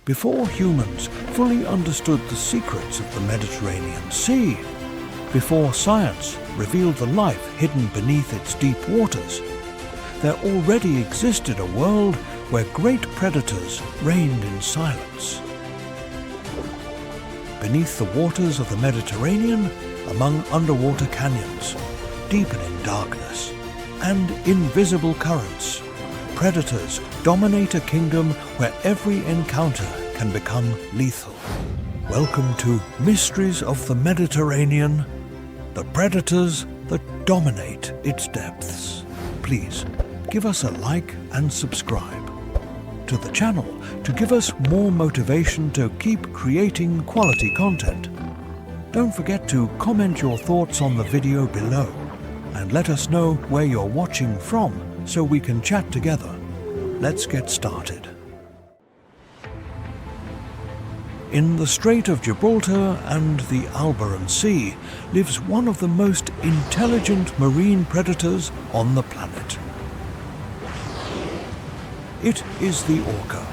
Before humans fully understood the secrets of the Mediterranean Sea, before science revealed the life hidden beneath its deep waters, there already existed a world where great predators reigned in silence. Beneath the waters of the Mediterranean, among underwater canyons, deepening darkness, and invisible currents, predators dominate a kingdom where every encounter can become lethal. Welcome to Mysteries of the Mediterranean, the predators that dominate its depths. Please give us a like and subscribe to the channel to give us more motivation to keep creating quality content. Don't forget to comment your thoughts on the video below and let us know where you're watching from so we can chat together. Let's get started. In the Strait of Gibraltar and the Alboran Sea lives one of the most intelligent marine predators on the planet. It is the orca,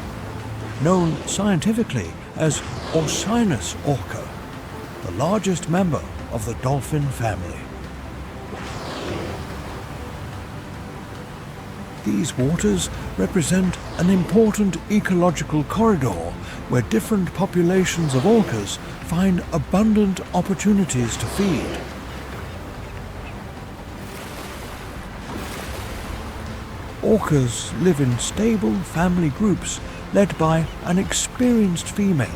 known scientifically as Orcinus orca, the largest member of the dolphin family. These waters represent an important ecological corridor where different populations of orcas find abundant opportunities to feed. Orcas live in stable family groups led by an experienced female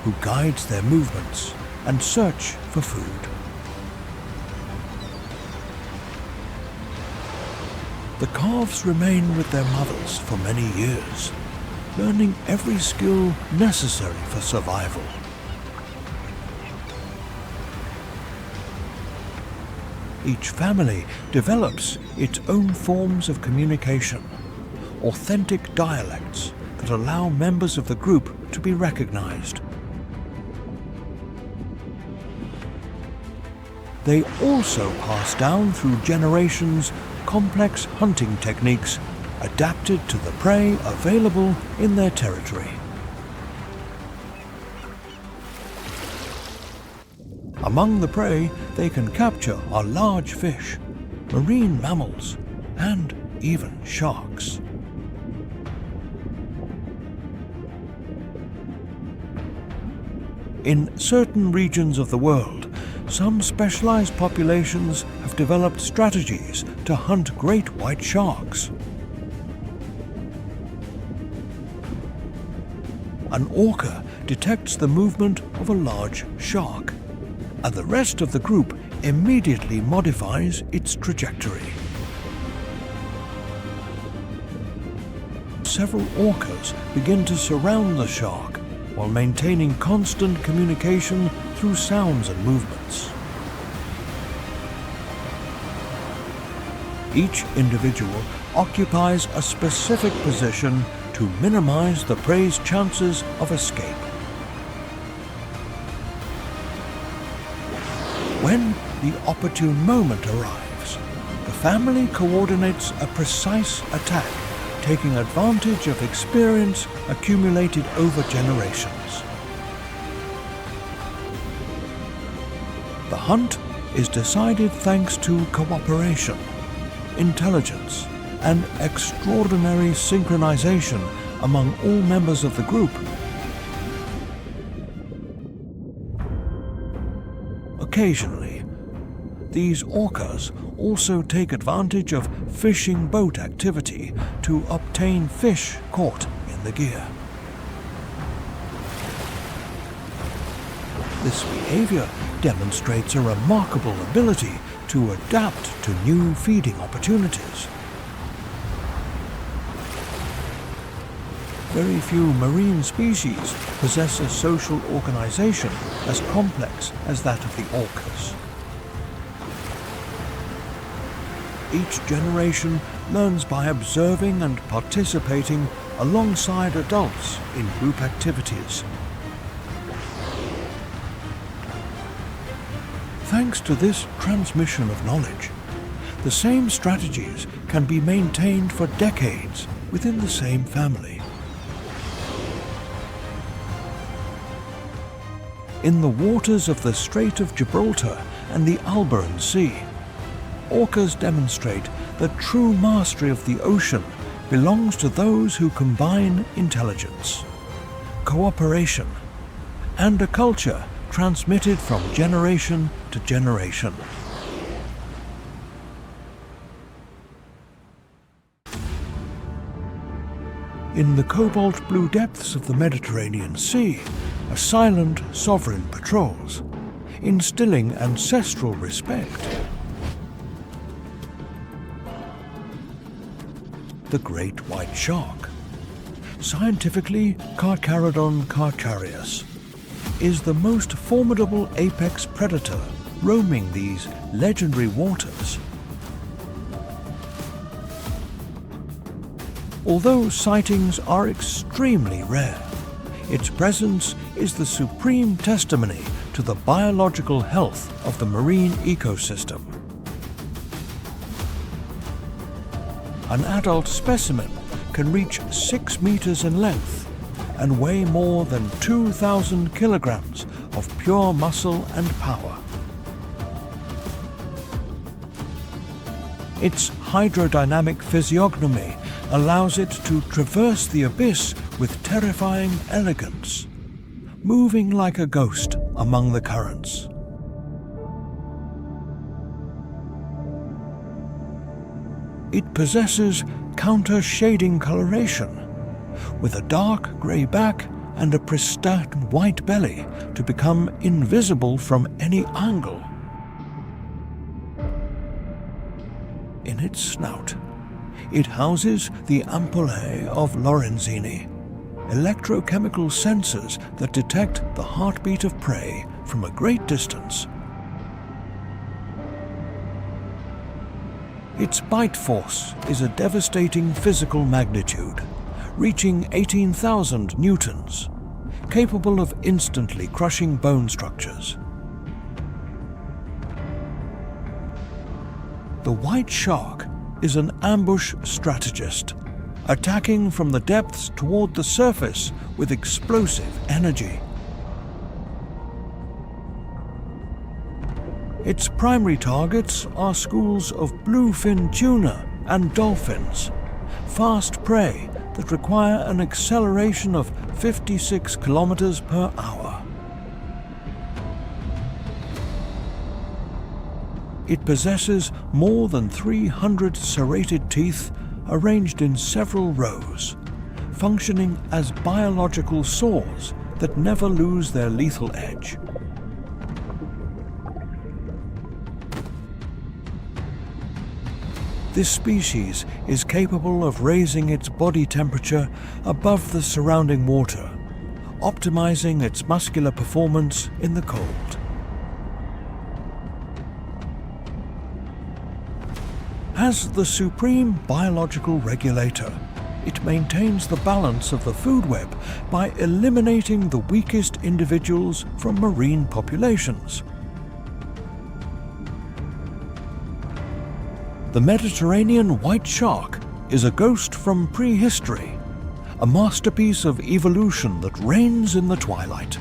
who guides their movements and search for food. The calves remain with their mothers for many years, learning every skill necessary for survival. Each family develops its own forms of communication, authentic dialects that allow members of the group to be recognized. They also pass down through generations complex hunting techniques adapted to the prey available in their territory. Among the prey they can capture are large fish, marine mammals, and even sharks. In certain regions of the world, some specialized populations have developed strategies to hunt great white sharks. An orca detects the movement of a large shark, and the rest of the group immediately modifies its trajectory. Several orcas begin to surround the shark while maintaining constant communication through sounds and movements. Each individual occupies a specific position to minimize the prey's chances of escape. When the opportune moment arrives, the family coordinates a precise attack, taking advantage of experience accumulated over generations. The hunt is decided thanks to cooperation, intelligence, and extraordinary synchronization among all members of the group. Occasionally, these orcas also take advantage of fishing boat activity to obtain fish caught in the gear. This behavior demonstrates a remarkable ability to adapt to new feeding opportunities. Very few marine species possess a social organization as complex as that of the orcas. Each generation learns by observing and participating alongside adults in group activities. Thanks to this transmission of knowledge, the same strategies can be maintained for decades within the same family. in the waters of the Strait of Gibraltar and the Alboran Sea, orcas demonstrate that true mastery of the ocean belongs to those who combine intelligence, cooperation, and a culture transmitted from generation to generation. In the cobalt blue depths of the Mediterranean Sea, a silent sovereign patrols, instilling ancestral respect. The great white shark, scientifically Carcharodon carcharias, is the most formidable apex predator roaming these legendary waters. Although sightings are extremely rare, its presence is the supreme testimony to the biological health of the marine ecosystem. An adult specimen can reach 6 meters in length and weigh more than 2,000 kilograms of pure muscle and power. Its hydrodynamic physiognomy allows it to traverse the abyss with terrifying elegance, moving like a ghost among the currents. It possesses counter-shading coloration, with a dark grey back and a pristine white belly to become invisible from any angle. In its snout, it houses the ampullae of Lorenzini, electrochemical sensors that detect the heartbeat of prey from a great distance. Its bite force is a devastating physical magnitude, reaching 18,000 newtons, capable of instantly crushing bone structures. The white shark is an ambush strategist, attacking from the depths toward the surface with explosive energy. Its primary targets are schools of bluefin tuna and dolphins, fast prey that require an acceleration of 56 kilometers per hour. It possesses more than 300 serrated teeth arranged in several rows, functioning as biological saws that never lose their lethal edge. This species is capable of raising its body temperature above the surrounding water, optimizing its muscular performance in the cold. As the supreme biological regulator, it maintains the balance of the food web by eliminating the weakest individuals from marine populations. The Mediterranean white shark is a ghost from prehistory, a masterpiece of evolution that reigns in the twilight.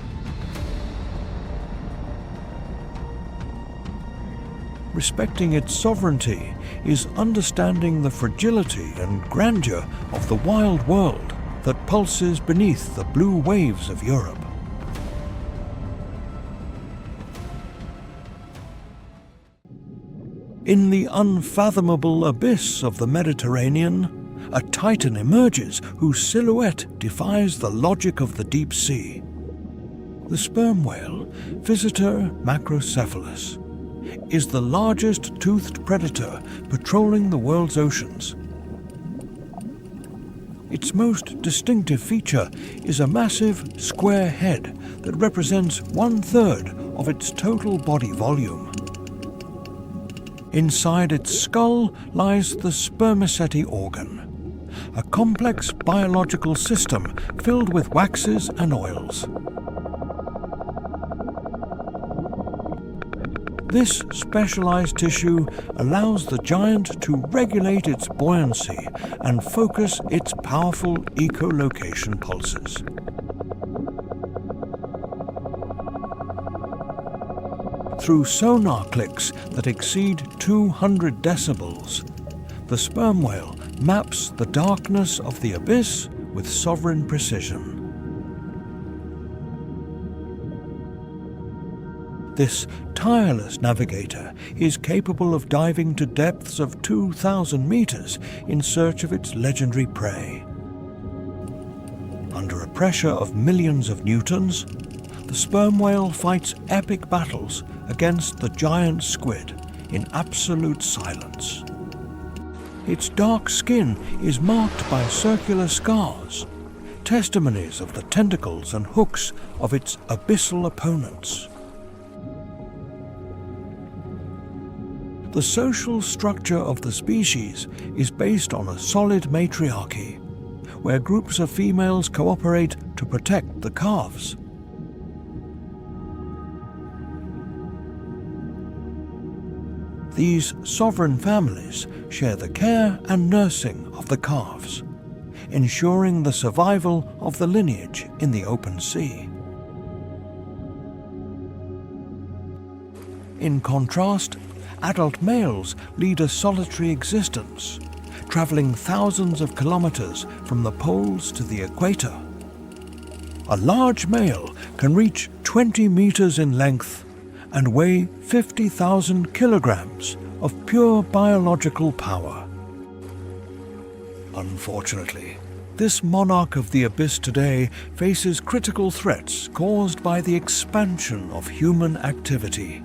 Respecting its sovereignty is understanding the fragility and grandeur of the wild world that pulses beneath the blue waves of Europe. In the unfathomable abyss of the Mediterranean, a titan emerges whose silhouette defies the logic of the deep sea. The sperm whale, Visitor macrocephalus, is the largest toothed predator patrolling the world's oceans. Its most distinctive feature is a massive square head that represents 1/3 of its total body volume. Inside its skull lies the spermaceti organ, a complex biological system filled with waxes and oils. This specialized tissue allows the giant to regulate its buoyancy and focus its powerful echolocation pulses. through sonar clicks that exceed 200 decibels, the sperm whale maps the darkness of the abyss with sovereign precision. This tireless navigator is capable of diving to depths of 2,000 meters in search of its legendary prey. Under a pressure of millions of newtons, the sperm whale fights epic battles against the giant squid in absolute silence. Its dark skin is marked by circular scars, testimonies of the tentacles and hooks of its abyssal opponents. The social structure of the species is based on a solid matriarchy, where groups of females cooperate to protect the calves. These sovereign families share the care and nursing of the calves, ensuring the survival of the lineage in the open sea. In contrast, adult males lead a solitary existence, traveling thousands of kilometers from the poles to the equator. A large male can reach 20 meters in length and weigh 50,000 kilograms of pure biological power. Unfortunately, this monarch of the abyss today faces critical threats caused by the expansion of human activity.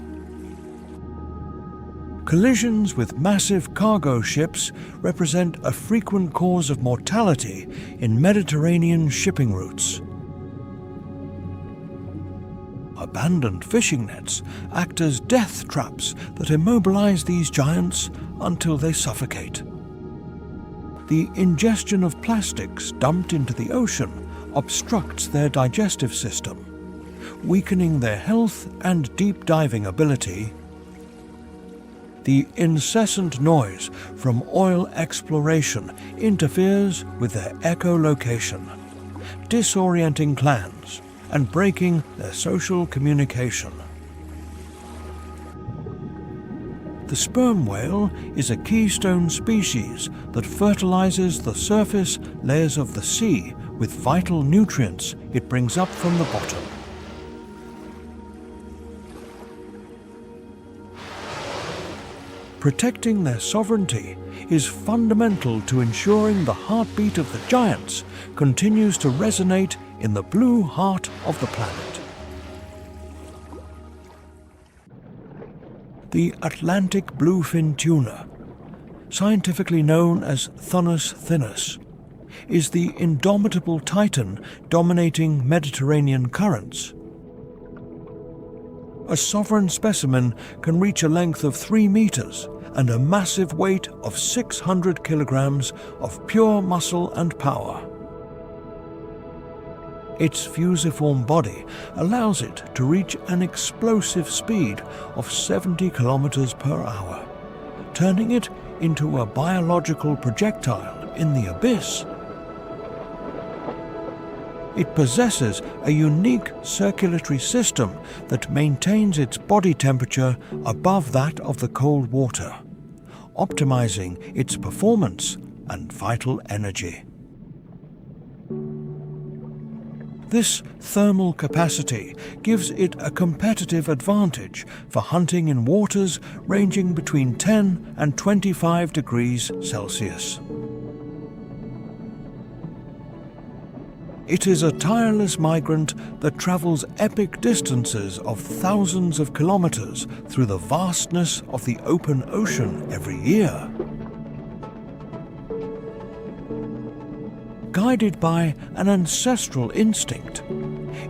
Collisions with massive cargo ships represent a frequent cause of mortality in Mediterranean shipping routes. Abandoned fishing nets act as death traps that immobilize these giants until they suffocate. The ingestion of plastics dumped into the ocean obstructs their digestive system, weakening their health and deep diving ability. The incessant noise from oil exploration interferes with their echolocation, disorienting clans and breaking their social communication. The sperm whale is a keystone species that fertilizes the surface layers of the sea with vital nutrients it brings up from the bottom. Protecting their sovereignty is fundamental to ensuring the heartbeat of the giants continues to resonate in the blue heart of the planet. The Atlantic bluefin tuna, scientifically known as Thunus thinus, is the indomitable titan dominating Mediterranean currents. A sovereign specimen can reach a length of 3 meters and a massive weight of 600 kilograms of pure muscle and power. Its fusiform body allows it to reach an explosive speed of 70 kilometers per hour, turning it into a biological projectile in the abyss. It possesses a unique circulatory system that maintains its body temperature above that of the cold water, optimizing its performance and vital energy. This thermal capacity gives it a competitive advantage for hunting in waters ranging between 10 and 25 degrees Celsius. It is a tireless migrant that travels epic distances of thousands of kilometers through the vastness of the open ocean every year. Guided by an ancestral instinct,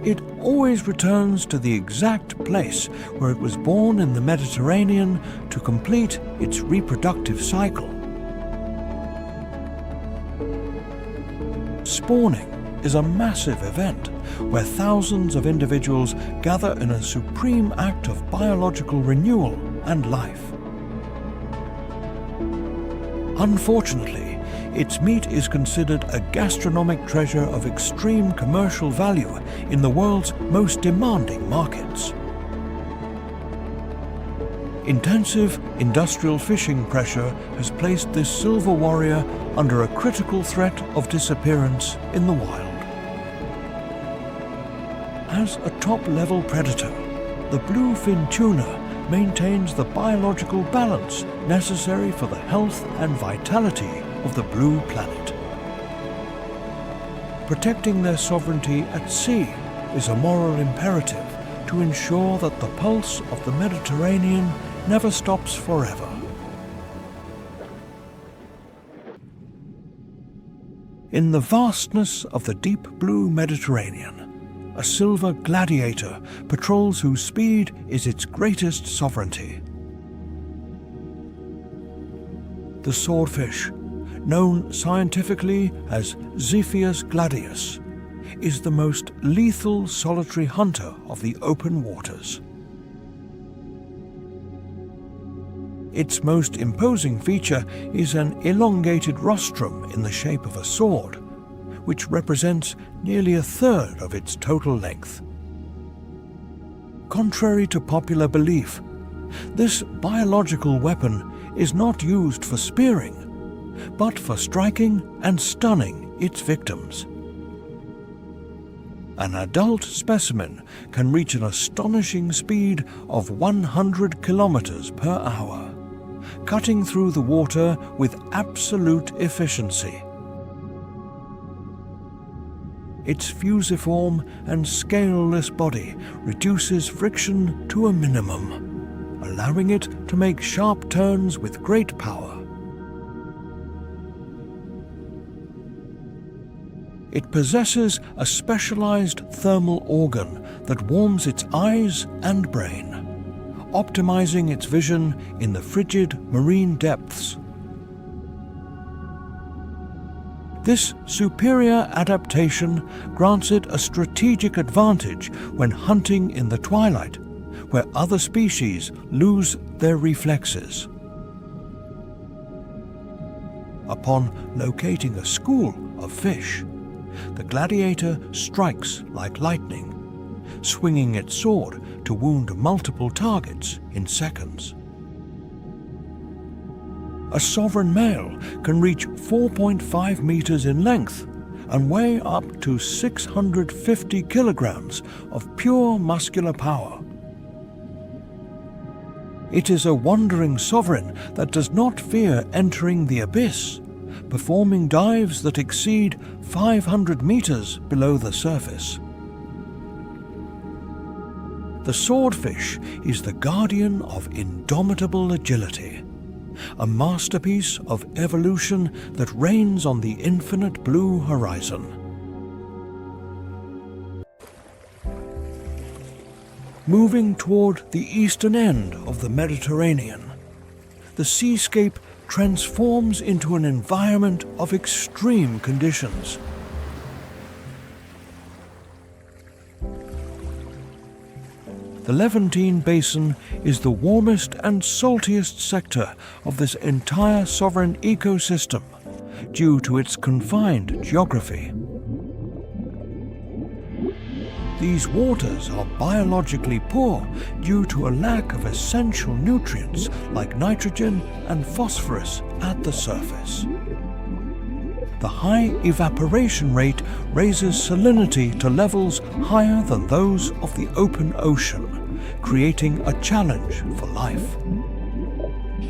it always returns to the exact place where it was born in the Mediterranean to complete its reproductive cycle. Spawning is a massive event where thousands of individuals gather in a supreme act of biological renewal and life. Unfortunately, its meat is considered a gastronomic treasure of extreme commercial value in the world's most demanding markets. Intensive industrial fishing pressure has placed this silver warrior under a critical threat of disappearance in the wild. As a top-level predator, the bluefin tuna maintains the biological balance necessary for the health and vitality of the blue planet. Protecting their sovereignty at sea is a moral imperative to ensure that the pulse of the Mediterranean never stops forever. In the vastness of the deep blue Mediterranean, a silver gladiator patrols whose speed is its greatest sovereignty. The swordfish, known scientifically as Zephyus gladius, is the most lethal solitary hunter of the open waters. Its most imposing feature is an elongated rostrum in the shape of a sword, which represents nearly a third of its total length. Contrary to popular belief, this biological weapon is not used for spearing, but for striking and stunning its victims. An adult specimen can reach an astonishing speed of 100 kilometers per hour, cutting through the water with absolute efficiency. Its fusiform and scaleless body reduces friction to a minimum, allowing it to make sharp turns with great power. It possesses a specialized thermal organ that warms its eyes and brain, optimizing its vision in the frigid marine depths. This superior adaptation grants it a strategic advantage when hunting in the twilight, where other species lose their reflexes. Upon locating a school of fish, the gladiator strikes like lightning, swinging its sword to wound multiple targets in seconds. A sovereign male can reach 4.5 meters in length and weigh up to 650 kilograms of pure muscular power. It is a wandering sovereign that does not fear entering the abyss, performing dives that exceed 500 meters below the surface. The swordfish is the guardian of indomitable agility, a masterpiece of evolution that reigns on the infinite blue horizon. Moving toward the eastern end of the Mediterranean, the seascape transforms into an environment of extreme conditions. The Levantine Basin is the warmest and saltiest sector of this entire sovereign ecosystem due to its confined geography. These waters are biologically poor due to a lack of essential nutrients like nitrogen and phosphorus at the surface. The high evaporation rate raises salinity to levels higher than those of the open ocean, creating a challenge for life.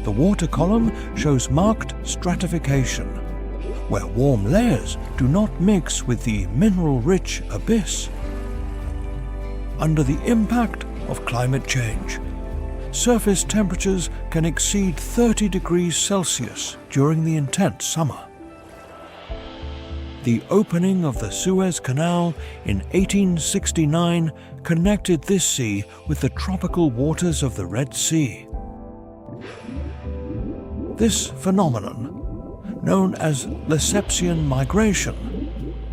The water column shows marked stratification, where warm layers do not mix with the mineral-rich abyss. Under the impact of climate change, surface temperatures can exceed 30 degrees Celsius during the intense summer. The opening of the Suez Canal in 1869 connected this sea with the tropical waters of the Red Sea. This phenomenon, known as Lessepian migration,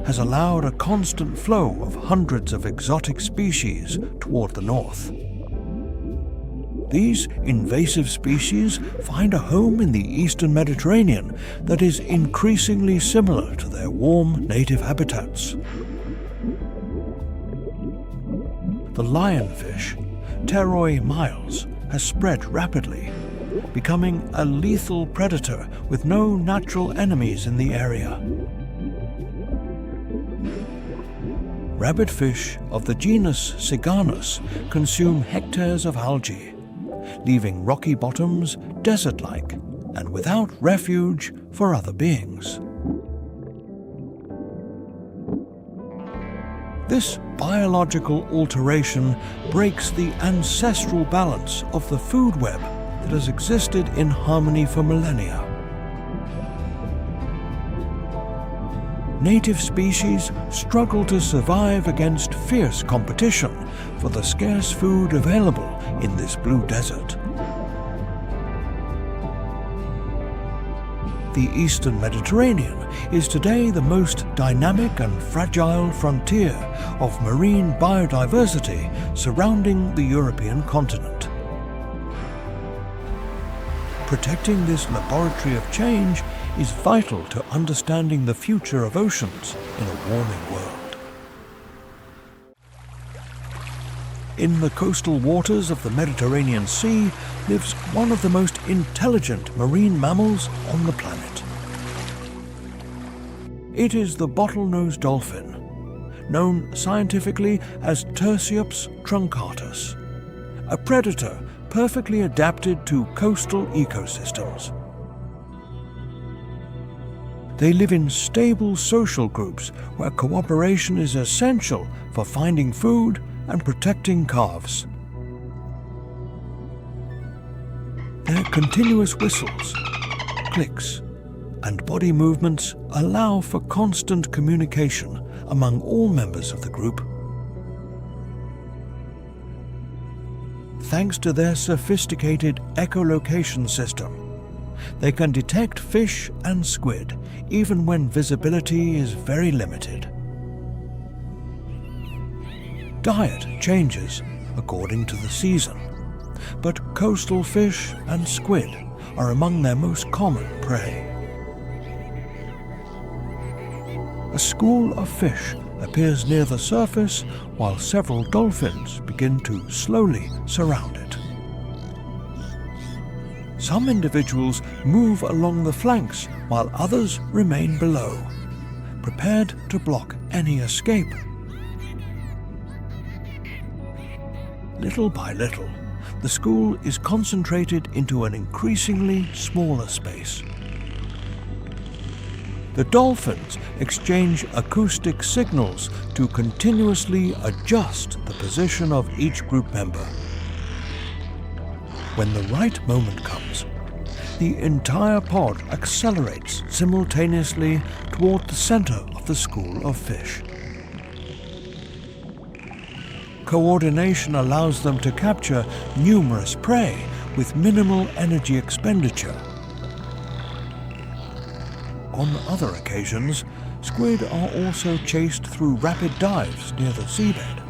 has allowed a constant flow of hundreds of exotic species toward the north. These invasive species find a home in the eastern Mediterranean that is increasingly similar to their warm native habitats. The lionfish, Pteroi miles, has spread rapidly, becoming a lethal predator with no natural enemies in the area. Rabbitfish of the genus Siganus consume hectares of algae, leaving rocky bottoms desert-like and without refuge for other beings. This biological alteration breaks the ancestral balance of the food web that has existed in harmony for millennia. Native species struggle to survive against fierce competition for the scarce food available in this blue desert. The eastern Mediterranean is today the most dynamic and fragile frontier of marine biodiversity surrounding the European continent. Protecting this laboratory of change is vital to understanding the future of oceans in a warming world. In the coastal waters of the Mediterranean Sea lives one of the most intelligent marine mammals on the planet. It is the bottlenose dolphin, known scientifically as Tursiops truncatus, a predator perfectly adapted to coastal ecosystems. They live in stable social groups where cooperation is essential for finding food and protecting calves. Their continuous whistles, clicks, and body movements allow for constant communication among all members of the group. Thanks to their sophisticated echolocation system, they can detect fish and squid even when visibility is very limited. Diet changes according to the season, but coastal fish and squid are among their most common prey. A school of fish appears near the surface while several dolphins begin to slowly surround it. Some individuals move along the flanks while others remain below, prepared to block any escape. Little by little, the school is concentrated into an increasingly smaller space. The dolphins exchange acoustic signals to continuously adjust the position of each group member. When the right moment comes, the entire pod accelerates simultaneously toward the center of the school of fish. Coordination allows them to capture numerous prey with minimal energy expenditure. On other occasions, squid are also chased through rapid dives near the seabed.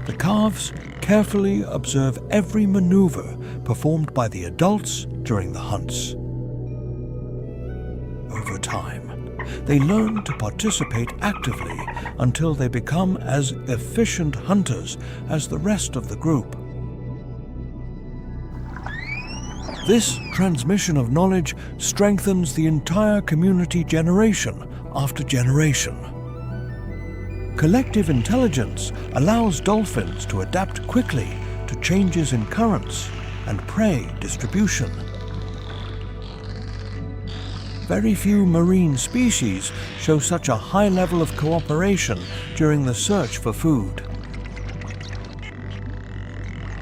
The calves carefully observe every maneuver performed by the adults during the hunts. Over time, they learn to participate actively until they become as efficient hunters as the rest of the group. This transmission of knowledge strengthens the entire community generation after generation. Collective intelligence allows dolphins to adapt quickly to changes in currents and prey distribution. Very few marine species show such a high level of cooperation during the search for food.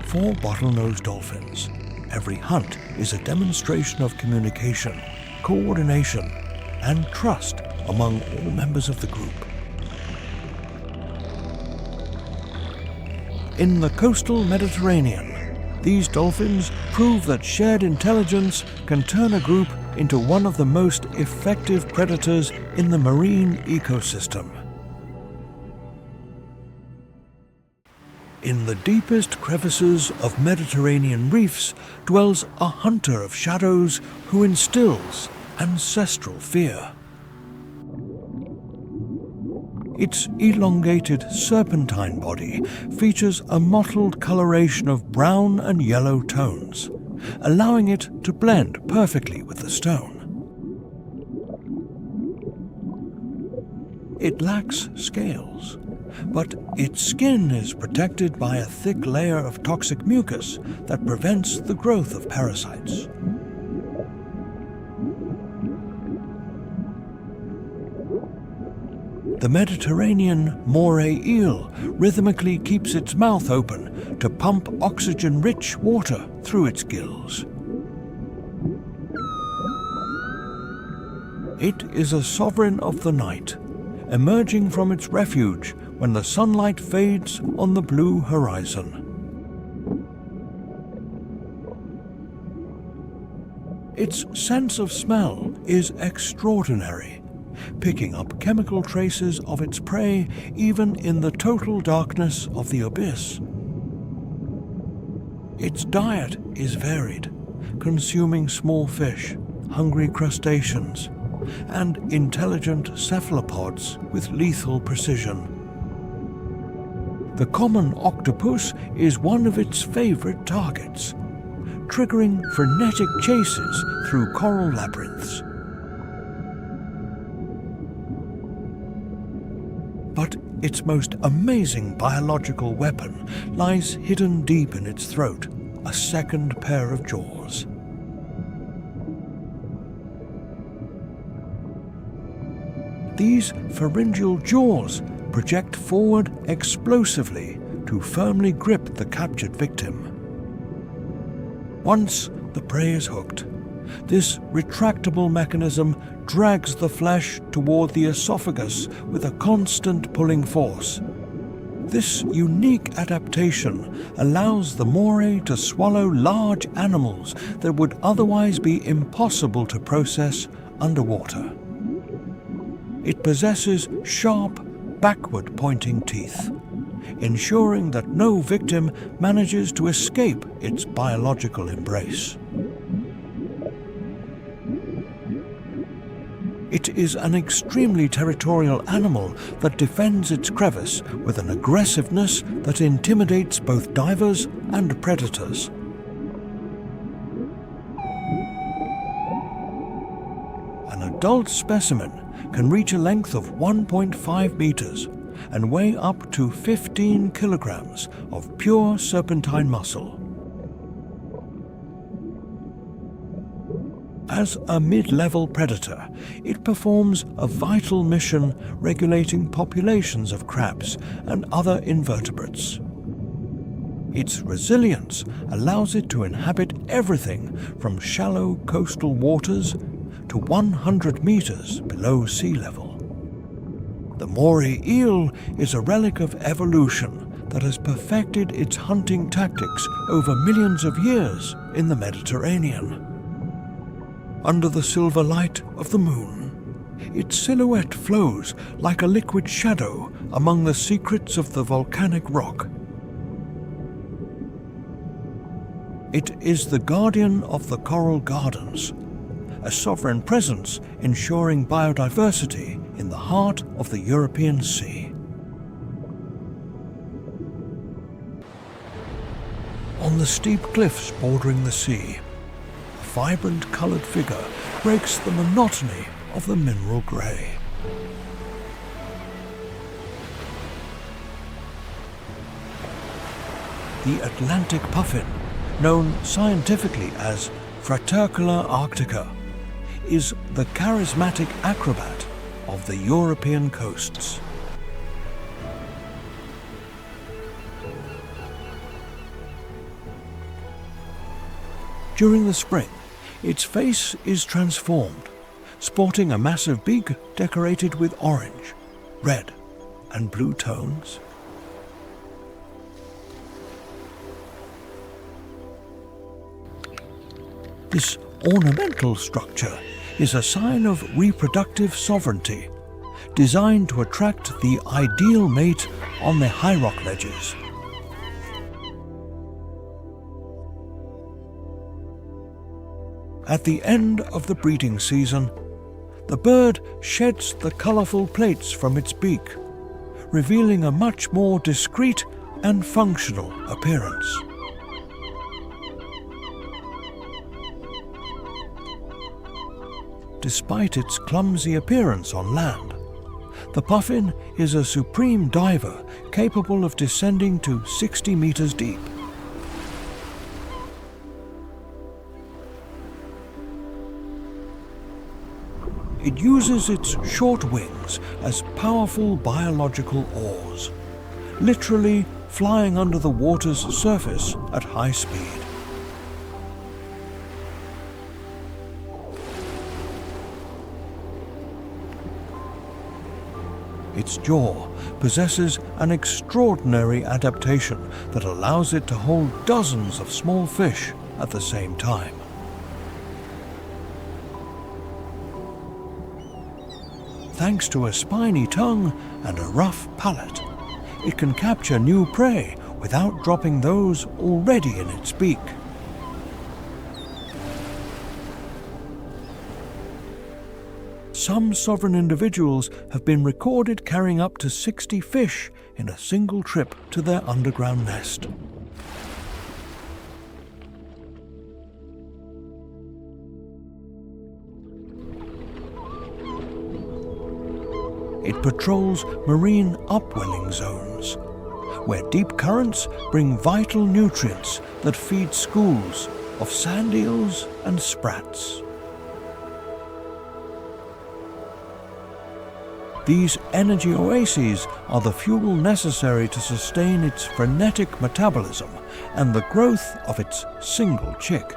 For bottlenose dolphins, every hunt is a demonstration of communication, coordination, and trust among all members of the group. In the coastal Mediterranean, these dolphins prove that shared intelligence can turn a group into one of the most effective predators in the marine ecosystem. In the deepest crevices of Mediterranean reefs dwells a hunter of shadows who instills ancestral fear. Its elongated serpentine body features a mottled coloration of brown and yellow tones, allowing it to blend perfectly with the stone. It lacks scales, but its skin is protected by a thick layer of toxic mucus that prevents the growth of parasites. The Mediterranean moray eel rhythmically keeps its mouth open to pump oxygen-rich water through its gills. It is a sovereign of the night, emerging from its refuge when the sunlight fades on the blue horizon. Its sense of smell is extraordinary, picking up chemical traces of its prey even in the total darkness of the abyss. Its diet is varied, consuming small fish, hungry crustaceans, and intelligent cephalopods with lethal precision. The common octopus is one of its favorite targets, triggering frenetic chases through coral labyrinths. But its most amazing biological weapon lies hidden deep in its throat, a second pair of jaws. These pharyngeal jaws project forward explosively to firmly grip the captured victim. Once the prey is hooked, this retractable mechanism drags the flesh toward the esophagus with a constant pulling force. This unique adaptation allows the moray to swallow large animals that would otherwise be impossible to process underwater. It possesses sharp, backward-pointing teeth, ensuring that no victim manages to escape its biological embrace. It is an extremely territorial animal that defends its crevice with an aggressiveness that intimidates both divers and predators. An adult specimen can reach a length of 1.5 meters and weigh up to 15 kilograms of pure serpentine muscle. As a mid-level predator, it performs a vital mission regulating populations of crabs and other invertebrates. Its resilience allows it to inhabit everything from shallow coastal waters to 100 meters below sea level. The moray eel is a relic of evolution that has perfected its hunting tactics over millions of years in the Mediterranean. Under the silver light of the moon, its silhouette flows like a liquid shadow among the secrets of the volcanic rock. It is the guardian of the coral gardens, a sovereign presence ensuring biodiversity in the heart of the European Sea. On the steep cliffs bordering the sea, a vibrant coloured figure breaks the monotony of the mineral grey. The Atlantic puffin, known scientifically as Fratercula arctica, is the charismatic acrobat of the European coasts. During the spring, its face is transformed, sporting a massive beak decorated with orange, red, and blue tones. This ornamental structure is a sign of reproductive sovereignty, designed to attract the ideal mate on the high rock ledges. At the end of the breeding season, the bird sheds the colourful plates from its beak, revealing a much more discreet and functional appearance. Despite its clumsy appearance on land, the puffin is a supreme diver capable of descending to 60 meters deep. It uses its short wings as powerful biological oars, literally flying under the water's surface at high speed. Its jaw possesses an extraordinary adaptation that allows it to hold dozens of small fish at the same time. Thanks to a spiny tongue and a rough palate, it can capture new prey without dropping those already in its beak. Some sovereign individuals have been recorded carrying up to 60 fish in a single trip to their underground nest. It patrols marine upwelling zones, where deep currents bring vital nutrients that feed schools of sand eels and sprats. These energy oases are the fuel necessary to sustain its frenetic metabolism and the growth of its single chick.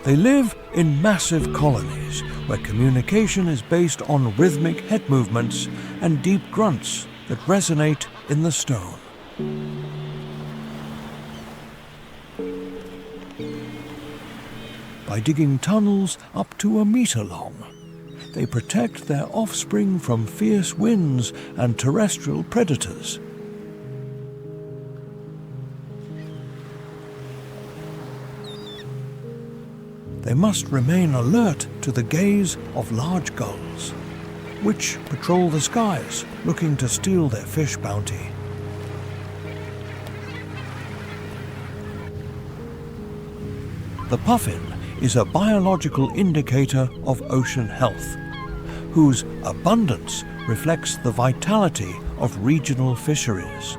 They live in massive colonies where communication is based on rhythmic head movements and deep grunts that resonate in the stone. By digging tunnels up to a meter long, they protect their offspring from fierce winds and terrestrial predators. They must remain alert to the gaze of large gulls, which patrol the skies looking to steal their fish bounty. The puffin is a biological indicator of ocean health, whose abundance reflects the vitality of regional fisheries.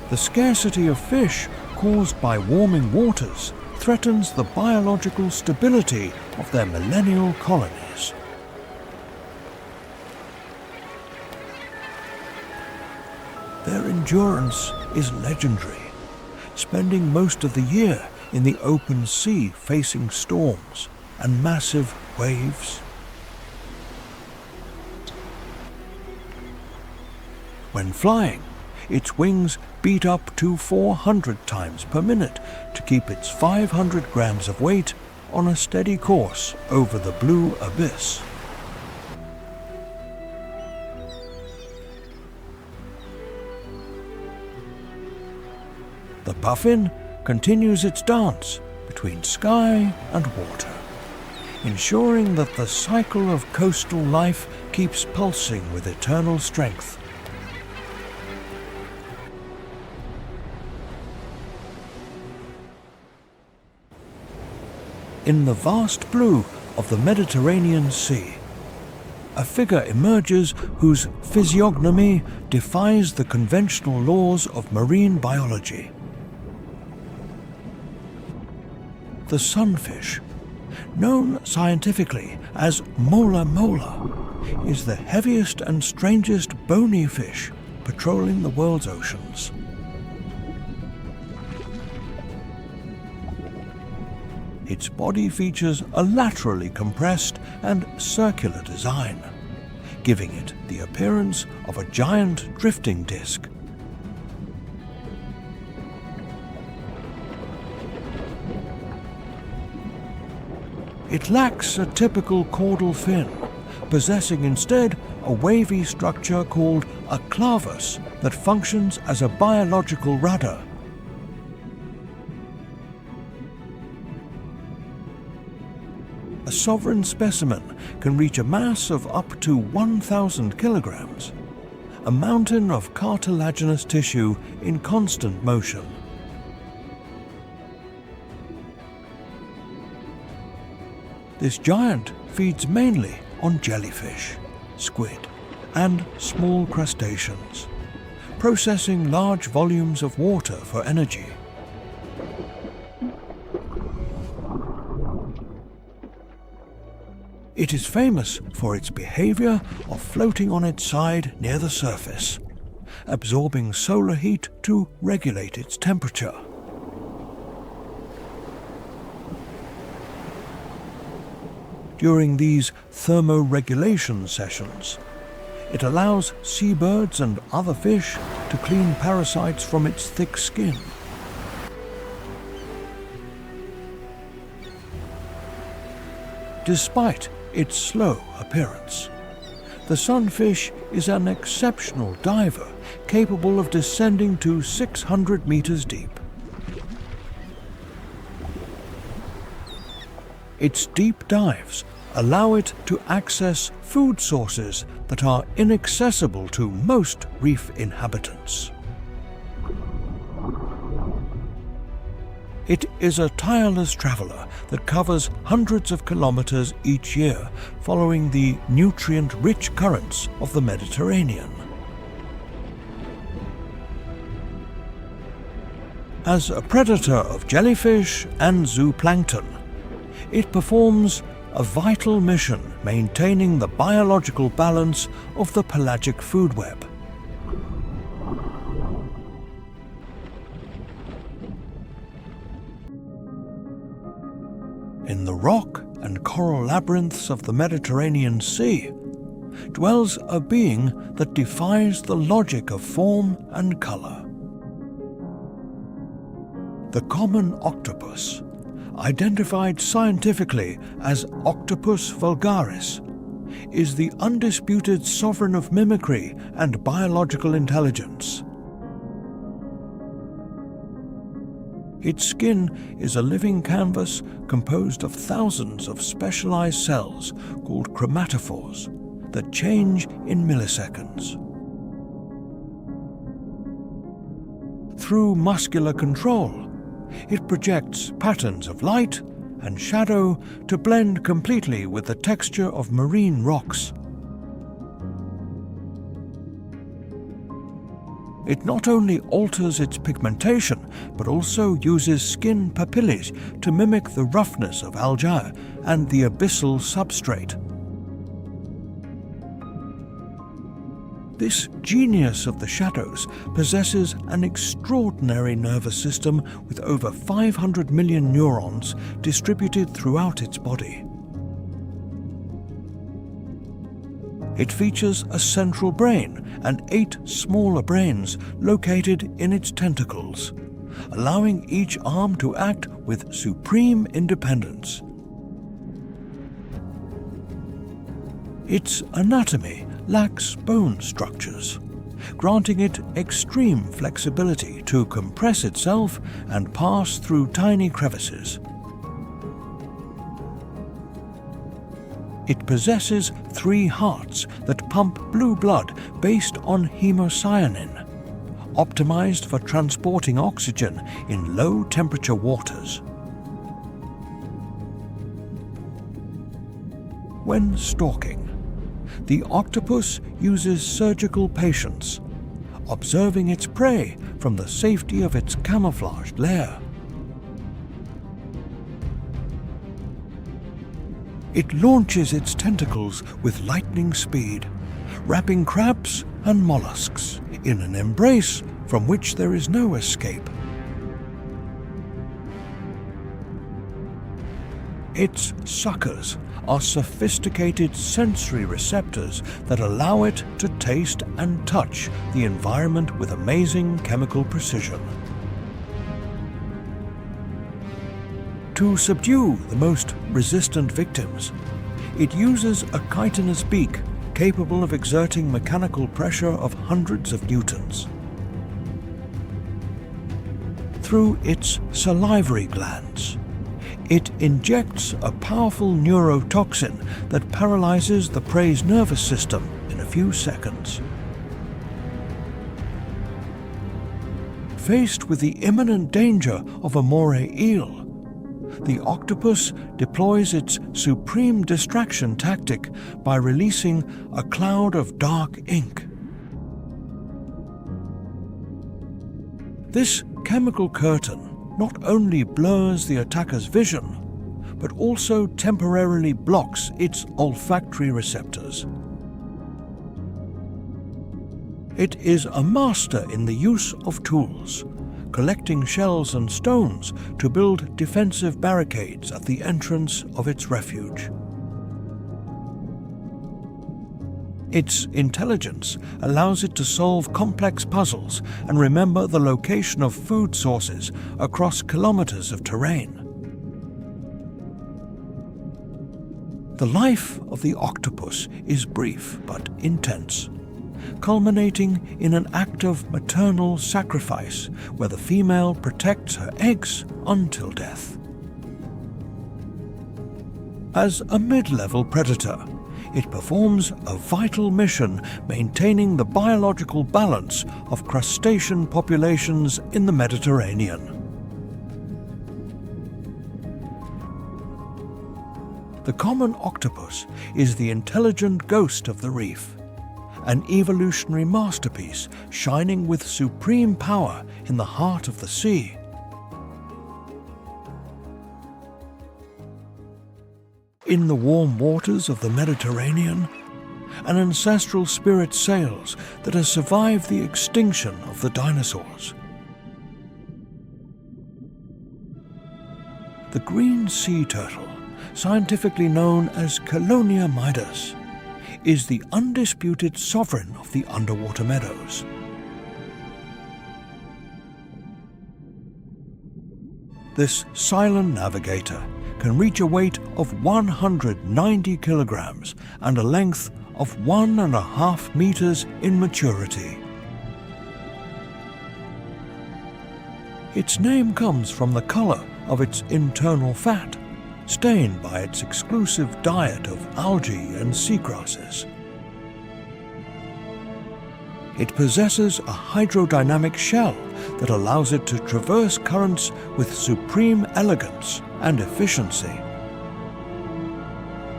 The scarcity of fish caused by warming waters threatens the biological stability of their millennial colonies. Their endurance is legendary, spending most of the year in the open sea facing storms and massive waves. When flying, its wings beat up to 400 times per minute to keep its 500 grams of weight on a steady course over the blue abyss. The puffin continues its dance between sky and water, ensuring that the cycle of coastal life keeps pulsing with eternal strength. In the vast blue of the Mediterranean Sea, a figure emerges whose physiognomy defies the conventional laws of marine biology. The sunfish, known scientifically as mola mola, is the heaviest and strangest bony fish patrolling the world's oceans. Its body features a laterally compressed and circular design, giving it the appearance of a giant drifting disc. It lacks a typical caudal fin, possessing instead a wavy structure called a clavus that functions as a biological rudder. sovereign specimen can reach a mass of up to 1,000 kilograms, a mountain of cartilaginous tissue in constant motion. This giant feeds mainly on jellyfish, squid, and small crustaceans, processing large volumes of water for energy. It is famous for its behavior of floating on its side near the surface, absorbing solar heat to regulate its temperature. During these thermoregulation sessions, it allows seabirds and other fish to clean parasites from its thick skin. Despite its slow appearance, the sunfish is an exceptional diver, capable of descending to 600 meters deep. Its deep dives allow it to access food sources that are inaccessible to most reef inhabitants. It is a tireless traveler that covers hundreds of kilometers each year, following the nutrient-rich currents of the Mediterranean. As a predator of jellyfish and zooplankton, it performs a vital mission maintaining the biological balance of the pelagic food web. In the rock and coral labyrinths of the Mediterranean Sea dwells a being that defies the logic of form and color. The common octopus, identified scientifically as Octopus vulgaris, is the undisputed sovereign of mimicry and biological intelligence. Its skin is a living canvas composed of thousands of specialized cells called chromatophores that change in milliseconds. Through muscular control, it projects patterns of light and shadow to blend completely with the texture of marine rocks. It not only alters its pigmentation, but also uses skin papillae to mimic the roughness of algae and the abyssal substrate. This genius of the shadows possesses an extraordinary nervous system with over 500 million neurons distributed throughout its body. It features a central brain and 8 smaller brains located in its tentacles, allowing each arm to act with supreme independence. Its anatomy lacks bone structures, granting it extreme flexibility to compress itself and pass through tiny crevices. It possesses 3 hearts that pump blue blood based on hemocyanin, optimized for transporting oxygen in low-temperature waters. When stalking, the octopus uses surgical patience, observing its prey from the safety of its camouflaged lair. It launches its tentacles with lightning speed, wrapping crabs and mollusks in an embrace from which there is no escape. Its suckers are sophisticated sensory receptors that allow it to taste and touch the environment with amazing chemical precision. To subdue the most resistant victims, it uses a chitinous beak capable of exerting mechanical pressure of hundreds of newtons. Through its salivary glands, It injects a powerful neurotoxin that paralyzes the prey's nervous system in a few seconds. Faced with the imminent danger of a moray eel, the octopus deploys its supreme distraction tactic by releasing a cloud of dark ink. This chemical curtain not only blurs the attacker's vision, but also temporarily blocks its olfactory receptors. It is a master in the use of tools, collecting shells and stones to build defensive barricades at the entrance of its refuge. Its intelligence allows it to solve complex puzzles and remember the location of food sources across kilometers of terrain. The life of the octopus is brief but intense, culminating in an act of maternal sacrifice where the female protects her eggs until death. As a mid-level predator, it performs a vital mission maintaining the biological balance of crustacean populations in the Mediterranean. The common octopus is the intelligent ghost of the reef, an evolutionary masterpiece shining with supreme power in the heart of the sea. In the warm waters of the Mediterranean, an ancestral spirit sails that has survived the extinction of the dinosaurs. The green sea turtle, scientifically known as Colonia midas, is the undisputed sovereign of the underwater meadows. This silent navigator can reach a weight of 190 kilograms and a length of 1.5 meters in maturity. Its name comes from the color of its internal fat, stained by its exclusive diet of algae and seagrasses. It possesses a hydrodynamic shell that allows it to traverse currents with supreme elegance and efficiency.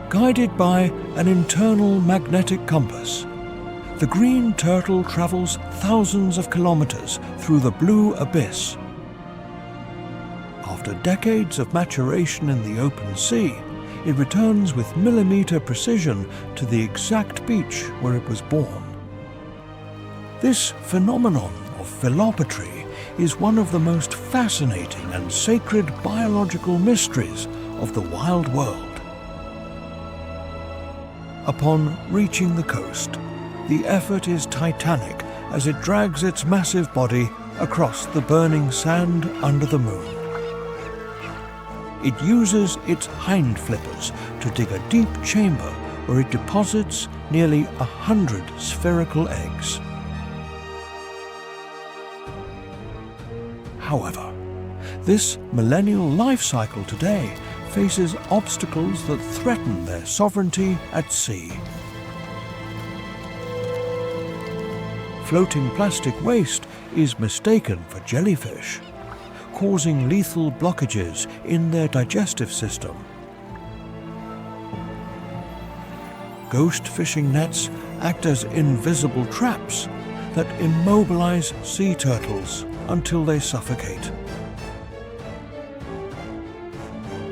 Guided by an internal magnetic compass, the green turtle travels thousands of kilometers through the blue abyss. After decades of maturation in the open sea, it returns with millimeter precision to the exact beach where it was born. This phenomenon of philopatry is one of the most fascinating and sacred biological mysteries of the wild world. Upon reaching the coast, the effort is titanic as it drags its massive body across the burning sand under the moon. It uses its hind flippers to dig a deep chamber where it deposits nearly 100 spherical eggs. However, this millennial life cycle today faces obstacles that threaten their sovereignty at sea. Floating plastic waste is mistaken for jellyfish, causing lethal blockages in their digestive system. Ghost fishing nets act as invisible traps that immobilize sea turtles until they suffocate.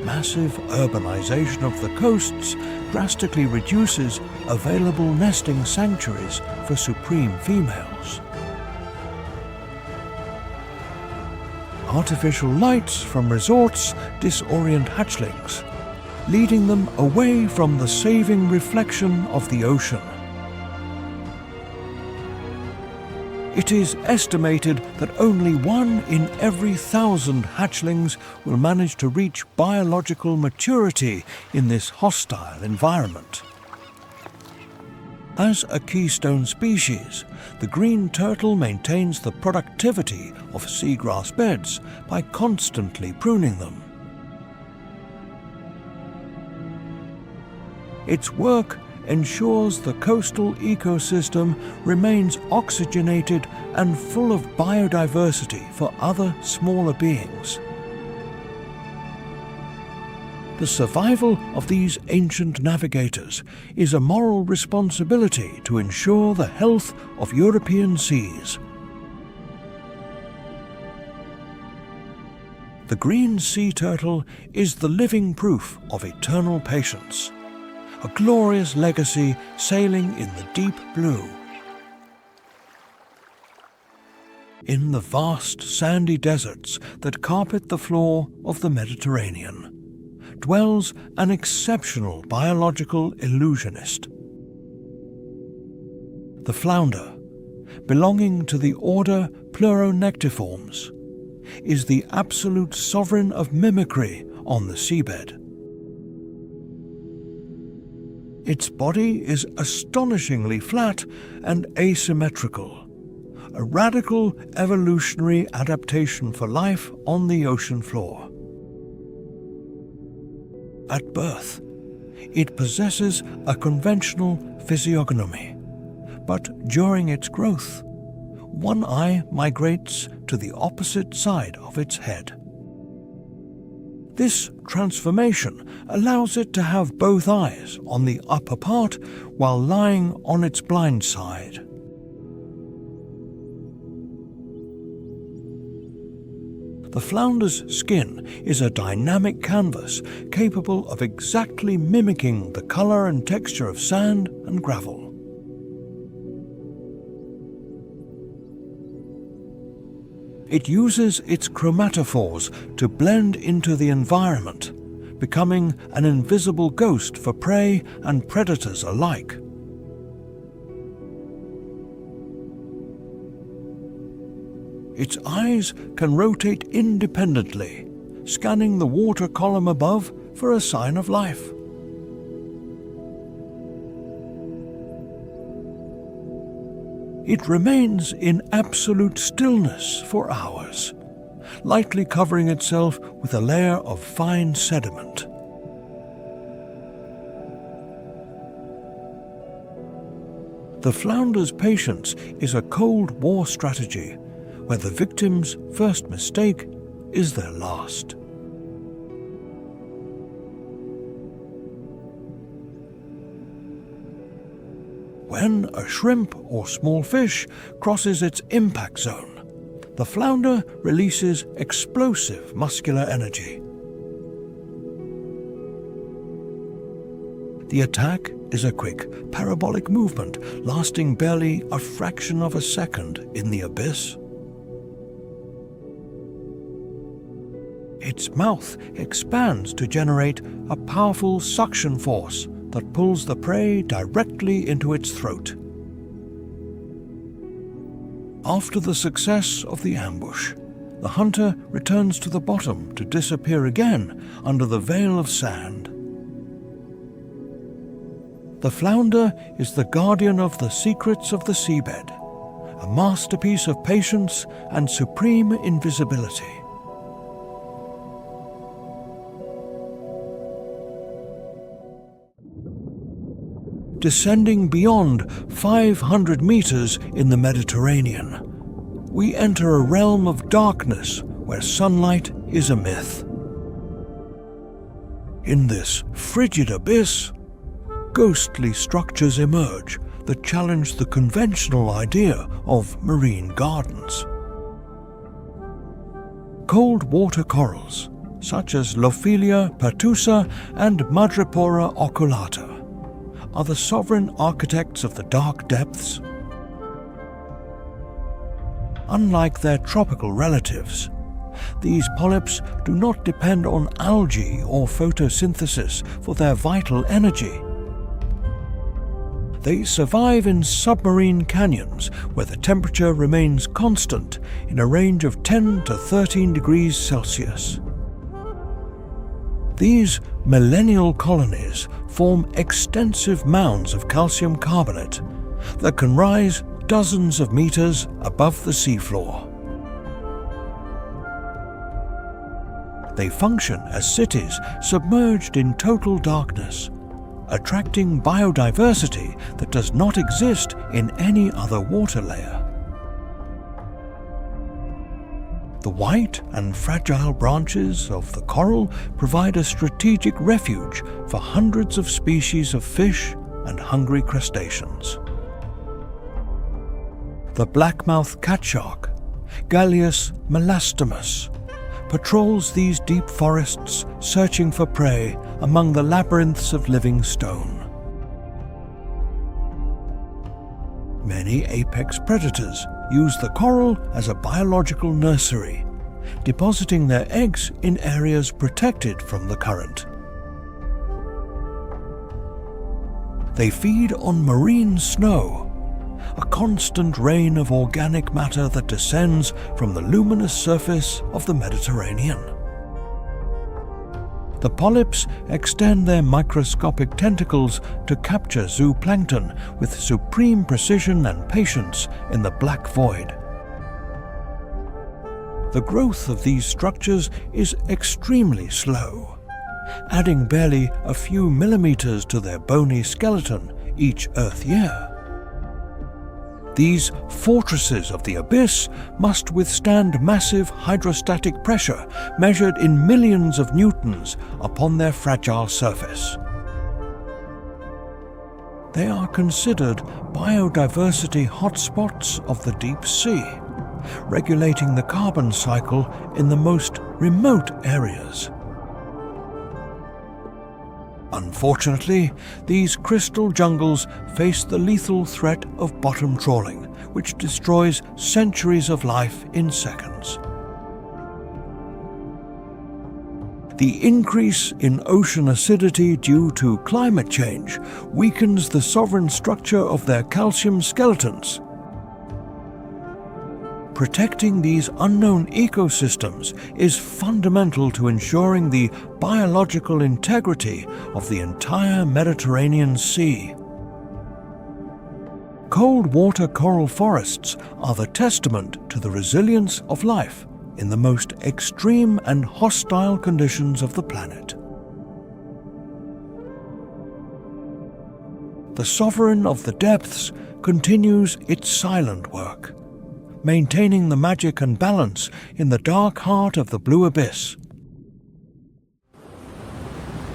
Massive urbanization of the coasts drastically reduces available nesting sanctuaries for supreme females. Artificial lights from resorts disorient hatchlings, leading them away from the saving reflection of the ocean. It is estimated that only 1 in every 1,000 hatchlings will manage to reach biological maturity in this hostile environment. As a keystone species, the green turtle maintains the productivity of seagrass beds by constantly pruning them. Its work ensures the coastal ecosystem remains oxygenated and full of biodiversity for other smaller beings. The survival of these ancient navigators is a moral responsibility to ensure the health of European seas. The green sea turtle is the living proof of eternal patience, a glorious legacy sailing in the deep blue. In the vast sandy deserts that carpet the floor of the Mediterranean dwells an exceptional biological illusionist. The flounder, belonging to the order Pleuronectiformes, is the absolute sovereign of mimicry on the seabed. Its body is astonishingly flat and asymmetrical, a radical evolutionary adaptation for life on the ocean floor. At birth, it possesses a conventional physiognomy, but during its growth, one eye migrates to the opposite side of its head. This transformation allows it to have both eyes on the upper part while lying on its blind side. The flounder's skin is a dynamic canvas capable of exactly mimicking the color and texture of sand and gravel. It uses its chromatophores to blend into the environment, becoming an invisible ghost for prey and predators alike. Its eyes can rotate independently, scanning the water column above for a sign of life. It remains in absolute stillness for hours, lightly covering itself with a layer of fine sediment. The flounder's patience is a Cold War strategy, where the victim's first mistake is their last. When a shrimp or small fish crosses its impact zone, the flounder releases explosive muscular energy. The attack is a quick, parabolic movement lasting barely a fraction of a second in the abyss. Its mouth expands to generate a powerful suction force that pulls the prey directly into its throat. After the success of the ambush, the hunter returns to the bottom to disappear again under the veil of sand. The flounder is the guardian of the secrets of the seabed, a masterpiece of patience and supreme invisibility. Descending beyond 500 meters in the Mediterranean, we enter a realm of darkness where sunlight is a myth. In this frigid abyss, ghostly structures emerge that challenge the conventional idea of marine gardens. Cold water corals, such as Lophelia pertusa and Madrepora oculata, are the sovereign architects of the dark depths. Unlike their tropical relatives, these polyps do not depend on algae or photosynthesis for their vital energy. They survive in submarine canyons where the temperature remains constant in a range of 10 to 13 degrees Celsius. These millennial colonies form extensive mounds of calcium carbonate that can rise dozens of meters above the seafloor. They function as cities submerged in total darkness, attracting biodiversity that does not exist in any other water layer. The white and fragile branches of the coral provide a strategic refuge for hundreds of species of fish and hungry crustaceans. The blackmouth catshark, Gallius melastomus, patrols these deep forests searching for prey among the labyrinths of living stone. Many apex predators use the coral as a biological nursery, depositing their eggs in areas protected from the current. They feed on marine snow, a constant rain of organic matter that descends from the luminous surface of the Mediterranean. The polyps extend their microscopic tentacles to capture zooplankton with supreme precision and patience in the black void. The growth of these structures is extremely slow, adding barely a few millimeters to their bony skeleton each Earth year. These fortresses of the abyss must withstand massive hydrostatic pressure measured in millions of newtons upon their fragile surface. They are considered biodiversity hotspots of the deep sea, regulating the carbon cycle in the most remote areas. Unfortunately, these crystal jungles face the lethal threat of bottom trawling, which destroys centuries of life in seconds. The increase in ocean acidity due to climate change weakens the sovereign structure of their calcium skeletons. Protecting these unknown ecosystems is fundamental to ensuring the biological integrity of the entire Mediterranean Sea. Cold water coral forests are the testament to the resilience of life in the most extreme and hostile conditions of the planet. The sovereign of the depths continues its silent work, maintaining the magic and balance in the dark heart of the blue abyss.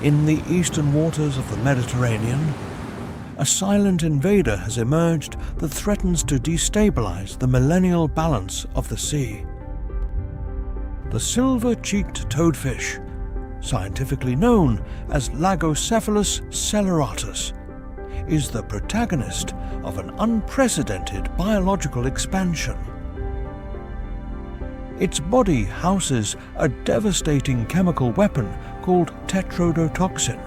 In the eastern waters of the Mediterranean, a silent invader has emerged that threatens to destabilize the millennial balance of the sea. The silver-cheeked toadfish, scientifically known as Lagocephalus celeratus, is the protagonist of an unprecedented biological expansion. Its body houses a devastating chemical weapon called tetrodotoxin,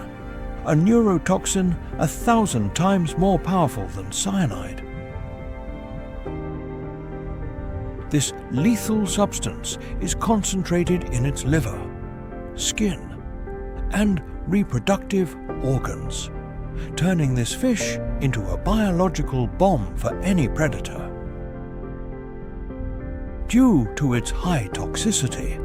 a neurotoxin 1,000 times more powerful than cyanide. This lethal substance is concentrated in its liver, skin, and reproductive organs, turning this fish into a biological bomb for any predator. Due to its high toxicity,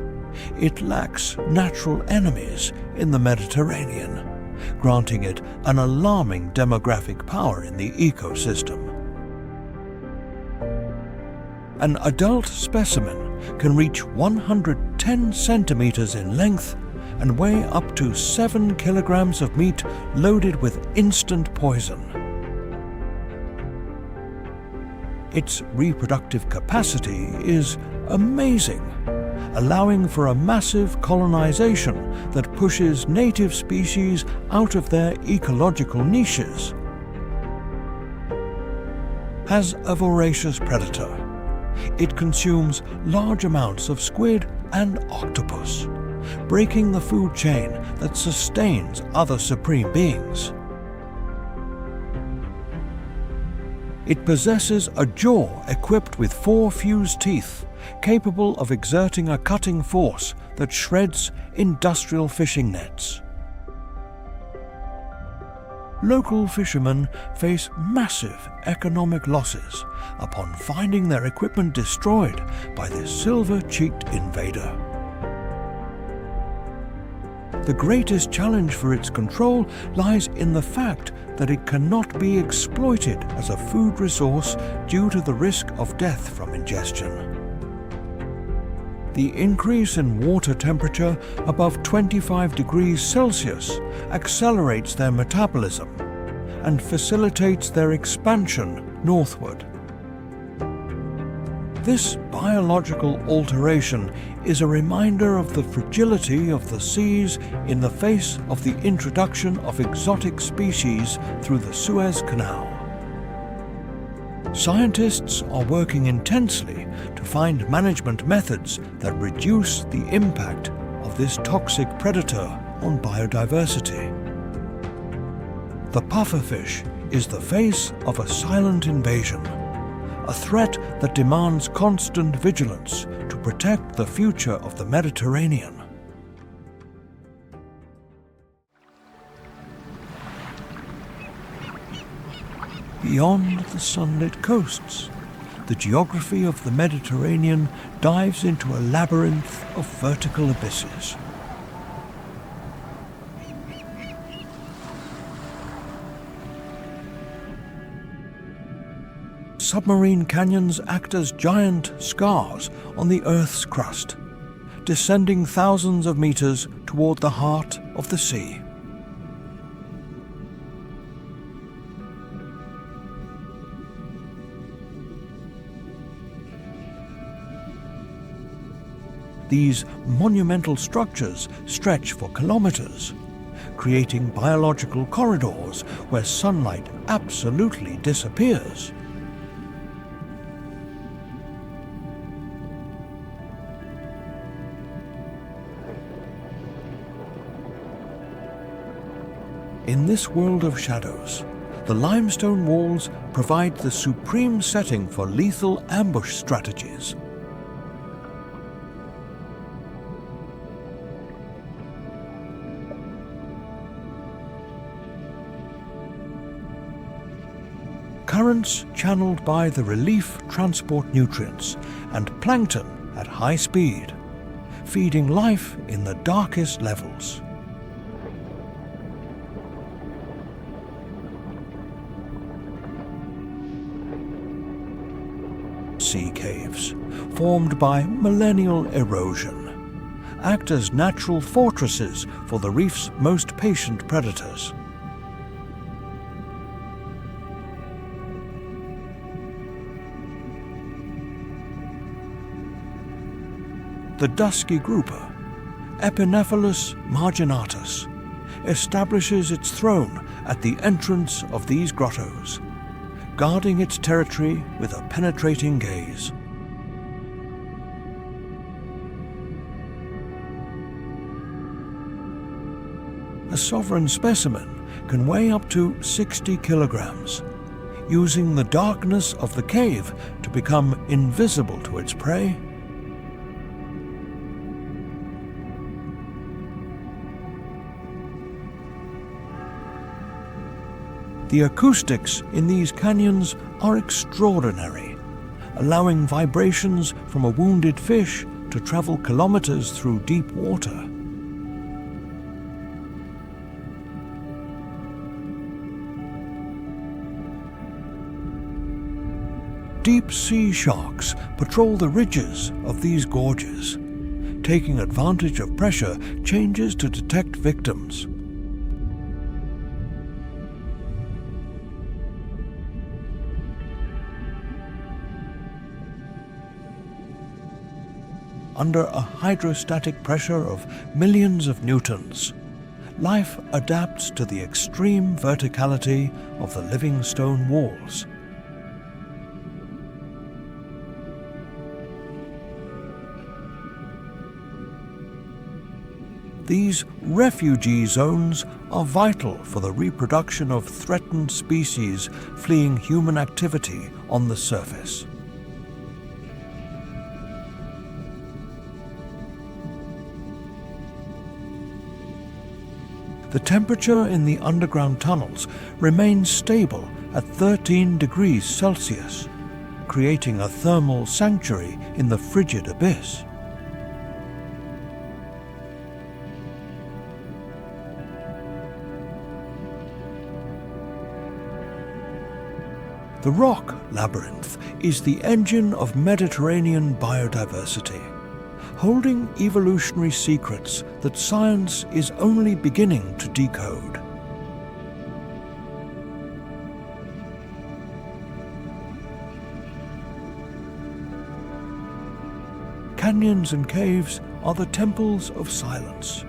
it lacks natural enemies in the Mediterranean, granting it an alarming demographic power in the ecosystem. An adult specimen can reach 110 centimeters in length and weigh up to 7 kilograms of meat loaded with instant poison. Its reproductive capacity is amazing, allowing for a massive colonization that pushes native species out of their ecological niches. As a voracious predator, it consumes large amounts of squid and octopus, breaking the food chain that sustains other supreme beings. It possesses a jaw equipped with 4 fused teeth, capable of exerting a cutting force that shreds industrial fishing nets. Local fishermen face massive economic losses upon finding their equipment destroyed by this silver-cheeked invader. The greatest challenge for its control lies in the fact that it cannot be exploited as a food resource due to the risk of death from ingestion. The increase in water temperature above 25 degrees Celsius accelerates their metabolism and facilitates their expansion northward. This biological alteration is a reminder of the fragility of the seas in the face of the introduction of exotic species through the Suez Canal. Scientists are working intensely to find management methods that reduce the impact of this toxic predator on biodiversity. The pufferfish is the face of a silent invasion, a threat that demands constant vigilance to protect the future of the Mediterranean. Beyond the sunlit coasts, the geography of the Mediterranean dives into a labyrinth of vertical abysses. Submarine canyons act as giant scars on the Earth's crust, descending thousands of meters toward the heart of the sea. These monumental structures stretch for kilometers, creating biological corridors where sunlight absolutely disappears. In this world of shadows, the limestone walls provide the supreme setting for lethal ambush strategies. Currents channeled by the relief transport nutrients and plankton at high speed, feeding life in the darkest levels. Sea caves, formed by millennial erosion, act as natural fortresses for the reef's most patient predators. The dusky grouper, Epinephalus marginatus, establishes its throne at the entrance of these grottos, guarding its territory with a penetrating gaze. A sovereign specimen can weigh up to 60 kilograms, using the darkness of the cave to become invisible to its prey. The acoustics in these canyons are extraordinary, allowing vibrations from a wounded fish to travel kilometers through deep water. Deep sea sharks patrol the ridges of these gorges, taking advantage of pressure changes to detect victims. Under a hydrostatic pressure of millions of newtons, life adapts to the extreme verticality of the living stone walls. These refugee zones are vital for the reproduction of threatened species fleeing human activity on the surface. The temperature in the underground tunnels remains stable at 13 degrees Celsius, creating a thermal sanctuary in the frigid abyss. The rock labyrinth is the engine of Mediterranean biodiversity, holding evolutionary secrets that science is only beginning to decode. Canyons and caves are the temples of silence,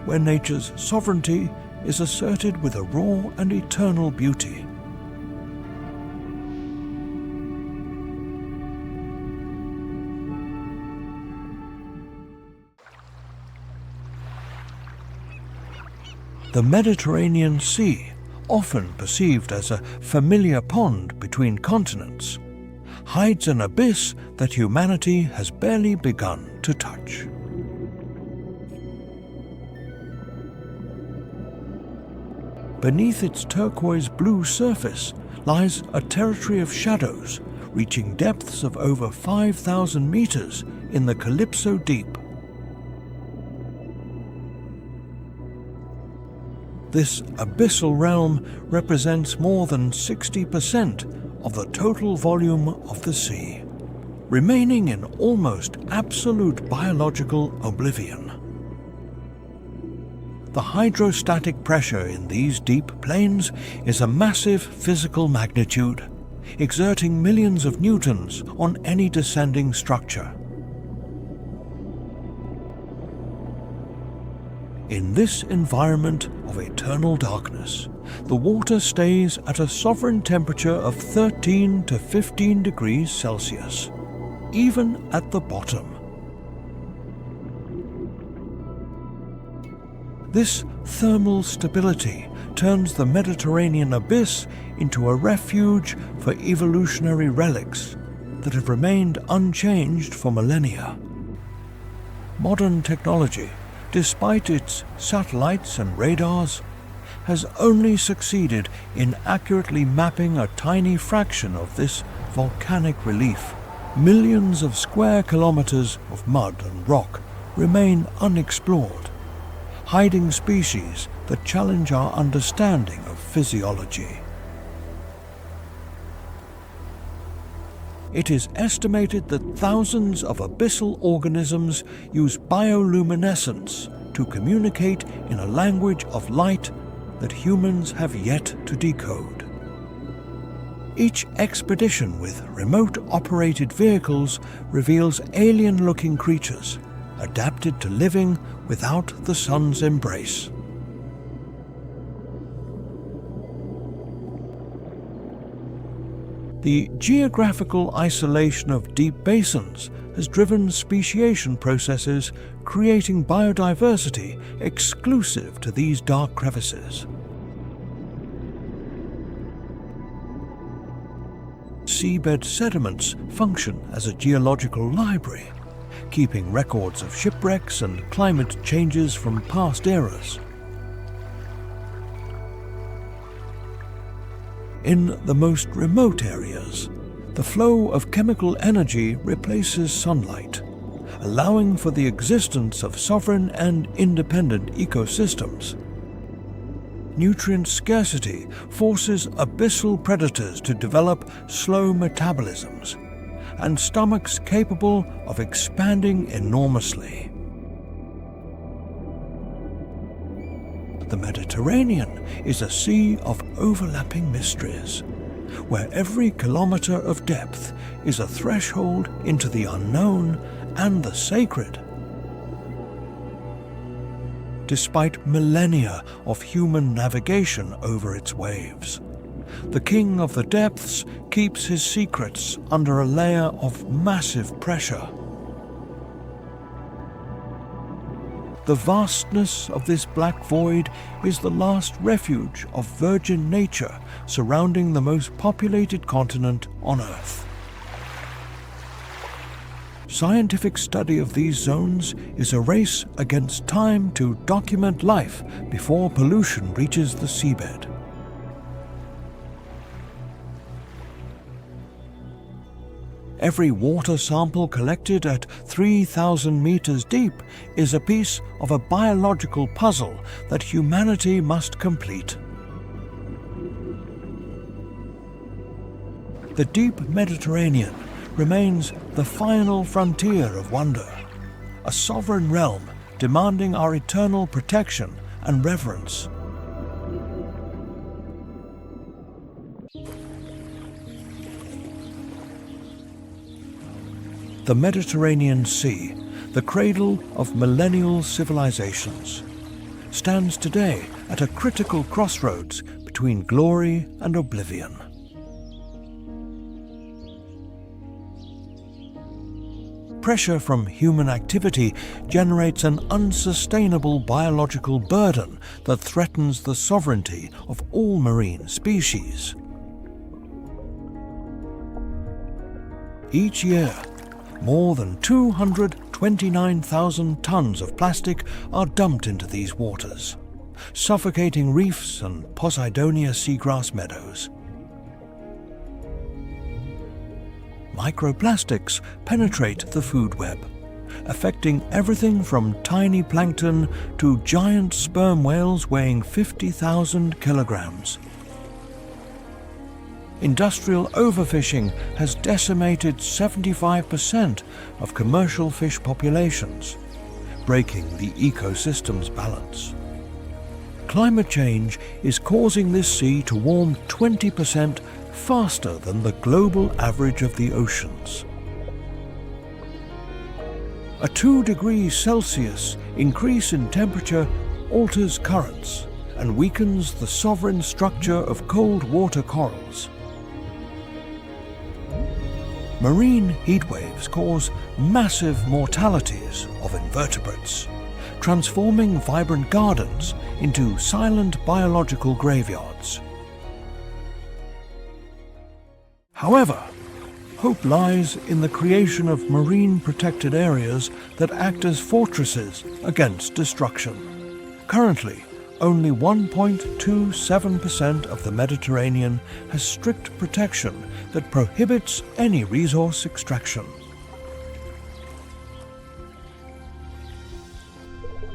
where nature's sovereignty is asserted with a raw and eternal beauty. The Mediterranean Sea, often perceived as a familiar pond between continents, hides an abyss that humanity has barely begun to touch. Beneath its turquoise blue surface lies a territory of shadows, reaching depths of over 5,000 meters in the Calypso Deep. This abyssal realm represents more than 60% of the total volume of the sea, remaining in almost absolute biological oblivion. The hydrostatic pressure in these deep plains is a massive physical magnitude, exerting millions of newtons on any descending structure. In this environment of eternal darkness, the water stays at a sovereign temperature of 13 to 15 degrees Celsius, even at the bottom. This thermal stability turns the Mediterranean abyss into a refuge for evolutionary relics that have remained unchanged for millennia. Modern technology, despite its satellites and radars, has only succeeded in accurately mapping a tiny fraction of this volcanic relief. Millions of square kilometers of mud and rock remain unexplored, hiding species that challenge our understanding of physiology. It is estimated that thousands of abyssal organisms use bioluminescence to communicate in a language of light that humans have yet to decode. Each expedition with remote-operated vehicles reveals alien-looking creatures, adapted to living without the sun's embrace. The geographical isolation of deep basins has driven speciation processes, creating biodiversity exclusive to these dark crevices. Seabed sediments function as a geological library, keeping records of shipwrecks and climate changes from past eras. In the most remote areas, the flow of chemical energy replaces sunlight, allowing for the existence of sovereign and independent ecosystems. Nutrient scarcity forces abyssal predators to develop slow metabolisms and stomachs capable of expanding enormously. The Mediterranean is a sea of overlapping mysteries, where every kilometer of depth is a threshold into the unknown and the sacred. Despite millennia of human navigation over its waves, the king of the depths keeps his secrets under a layer of massive pressure. The vastness of this black void is the last refuge of virgin nature surrounding the most populated continent on Earth. Scientific study of these zones is a race against time to document life before pollution reaches the seabed. Every water sample collected at 3,000 meters deep is a piece of a biological puzzle that humanity must complete. the deep Mediterranean remains the final frontier of wonder, a sovereign realm demanding our eternal protection and reverence. The Mediterranean Sea, the cradle of millennial civilizations, stands today at a critical crossroads between glory and oblivion. Pressure from human activity generates an unsustainable biological burden that threatens the sovereignty of all marine species. Each year, more than 229,000 tons of plastic are dumped into these waters, suffocating reefs and Posidonia seagrass meadows. Microplastics penetrate the food web, affecting everything from tiny plankton to giant sperm whales weighing 50,000 kilograms. Industrial overfishing has decimated 75% of commercial fish populations, breaking the ecosystem's balance. Climate change is causing this sea to warm 20% faster than the global average of the oceans. A 2 degrees Celsius increase in temperature alters currents and weakens the sovereign structure of cold water corals. Marine heatwaves cause massive mortalities of invertebrates, transforming vibrant gardens into silent biological graveyards. However, hope lies in the creation of marine protected areas that act as fortresses against destruction. Currently, only 1.27% of the Mediterranean has strict protection that prohibits any resource extraction.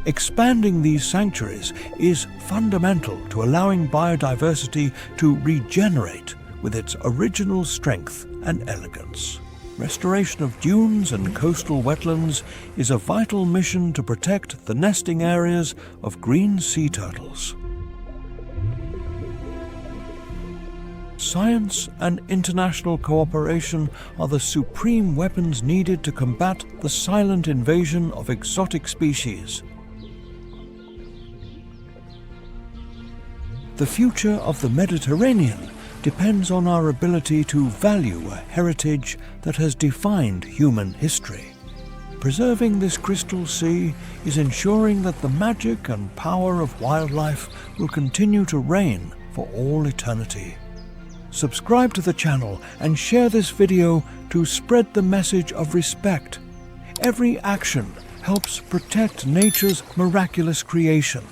Expanding these sanctuaries is fundamental to allowing biodiversity to regenerate with its original strength and elegance. Restoration of dunes and coastal wetlands is a vital mission to protect the nesting areas of green sea turtles. Science and international cooperation are the supreme weapons needed to combat the silent invasion of exotic species. The future of the Mediterranean depends on our ability to value a heritage that has defined human history. Preserving this crystal sea is ensuring that the magic and power of wildlife will continue to reign for all eternity. Subscribe to the channel and share this video to spread the message of respect. Every action helps protect nature's miraculous creation.